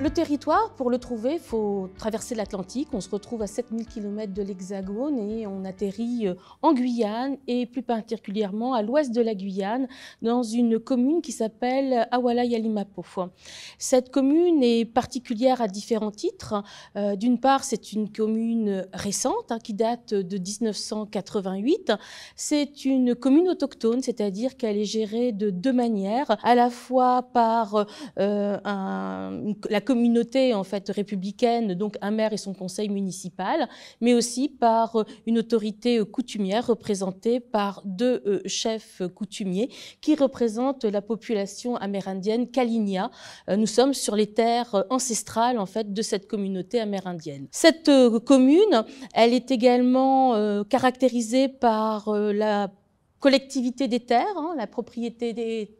Le territoire, pour le trouver, il faut traverser l'Atlantique. On se retrouve à 7000 km de l'Hexagone et on atterrit en Guyane et plus particulièrement à l'ouest de la Guyane, dans une commune qui s'appelle Awala-Yalimapo. Cette commune est particulière à différents titres. D'une part, c'est une commune récente qui date de 1988. C'est une commune autochtone, c'est-à-dire qu'elle est gérée de deux manières, à la fois par la communauté en fait républicaine, donc un maire et son conseil municipal, mais aussi par une autorité coutumière représentée par deux chefs coutumiers qui représentent la population amérindienne Kalinia. Nous sommes sur les terres ancestrales en fait de cette communauté amérindienne. Cette commune, elle est également caractérisée par la collectivité des terres, la propriété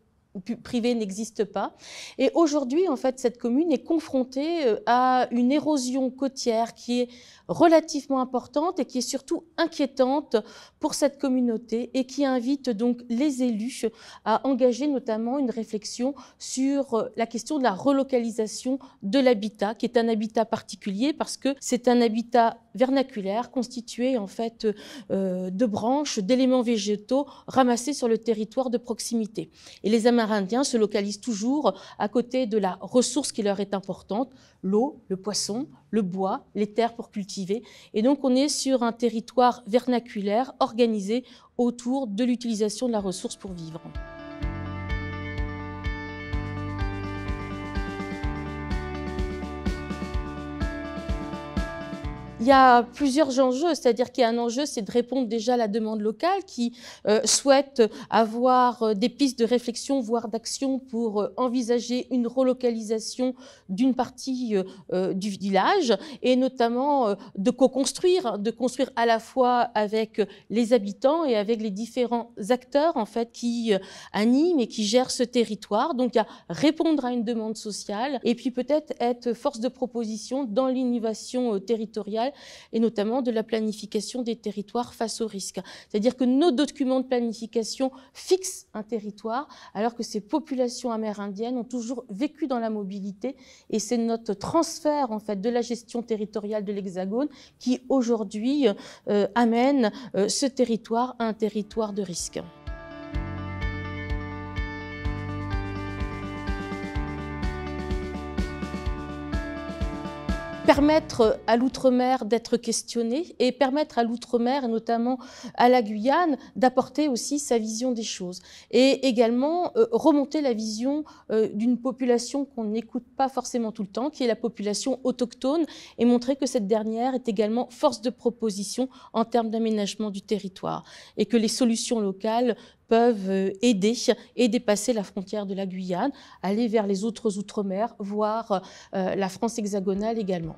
privée n'existe pas. Et aujourd'hui, en fait, cette commune est confrontée à une érosion côtière qui est relativement importante et qui est surtout inquiétante pour cette communauté et qui invite donc les élus à engager notamment une réflexion sur la question de la relocalisation de l'habitat, qui est un habitat particulier parce que c'est un habitat vernaculaire constitué en fait de branches, d'éléments végétaux ramassés sur le territoire de proximité. Et les Amérindiens se localisent toujours à côté de la ressource qui leur est importante, l'eau, le poisson, le bois, les terres pour cultiver. Et donc on est sur un territoire vernaculaire organisé autour de l'utilisation de la ressource pour vivre. Il y a plusieurs enjeux, c'est-à-dire qu'il y a un enjeu, c'est de répondre déjà à la demande locale qui souhaite avoir des pistes de réflexion, voire d'action pour envisager une relocalisation d'une partie du village et notamment de co-construire, de construire à la fois avec les habitants et avec les différents acteurs en fait qui animent et qui gèrent ce territoire. Donc il y a répondre à une demande sociale et puis peut-être être force de proposition dans l'innovation territoriale et notamment de la planification des territoires face aux risques. C'est-à-dire que nos documents de planification fixent un territoire alors que ces populations amérindiennes ont toujours vécu dans la mobilité et c'est notre transfert en fait de la gestion territoriale de l'Hexagone qui aujourd'hui amène ce territoire à un territoire de risque. Permettre à l'outre-mer d'être questionné et permettre à l'outre-mer, et notamment à la Guyane, d'apporter aussi sa vision des choses. Et également remonter la vision d'une population qu'on n'écoute pas forcément tout le temps, qui est la population autochtone, et montrer que cette dernière est également force de proposition en termes d'aménagement du territoire. Et que les solutions locales peuvent aider et dépasser la frontière de la Guyane, aller vers les autres outre-mer, voire la France hexagonale également.